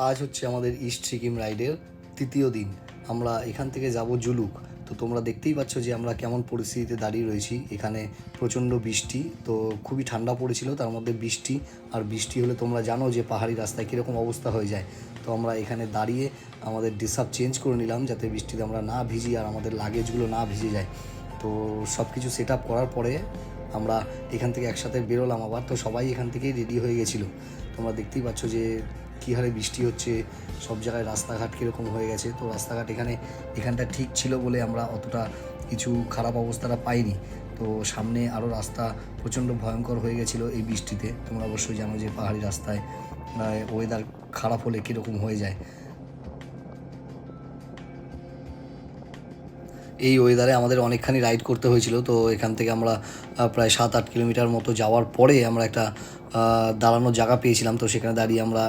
আজ হচ্ছে আমাদের ইস্ট সিকিম রাইডের তৃতীয় দিন। আমরা এখান থেকে যাব জুলুক। তো তোমরা দেখতেই পাচ্ছ যে আমরা কেমন পরিস্থিতিতে দাঁড়িয়ে রয়েছি। এখানে প্রচণ্ড বৃষ্টি, তো খুবই ঠান্ডা পড়েছিল, তার মধ্যে বৃষ্টি। আর বৃষ্টি হলে তোমরা জানো যে পাহাড়ি রাস্তায় কীরকম অবস্থা হয়ে যায়। তো আমরা এখানে দাঁড়িয়ে আমাদের ড্রেস আপ চেঞ্জ করে নিলাম যাতে বৃষ্টিতে আমরা না ভিজি আর আমাদের লাগেজগুলো না ভিজে যায়। তো সব কিছু সেট আপ করার পরে আমরা এখান থেকে একসাথে বেরোলাম আবার। তো সবাই এখান থেকেই রেডি হয়ে গেছিলো। তোমরা দেখতেই পাচ্ছ যে কী হারে বৃষ্টি হচ্ছে, সব জায়গায় রাস্তাঘাট কীরকম হয়ে গেছে। তো রাস্তাঘাট এখানটা ঠিক ছিল বলে আমরা অতটা কিছু খারাপ অবস্থাটা পাইনি। তো সামনে আরও রাস্তা প্রচণ্ড ভয়ঙ্কর হয়ে গেছিলো এই বৃষ্টিতে। তোমরা অবশ্যই জানো যে পাহাড়ি রাস্তায় ওয়েদার খারাপ হলে কীরকম হয়ে যায়। এই ওয়েদারে আমাদের অনেকখানি রাইড করতে হয়েছিল। তো এখান থেকে আমরা প্রায় 7-8 কিলোমিটার মতো যাওয়ার পরে আমরা একটা দাঁড়ানোর জায়গা পেয়েছিলাম। তো সেখানে দাঁড়িয়ে আমরা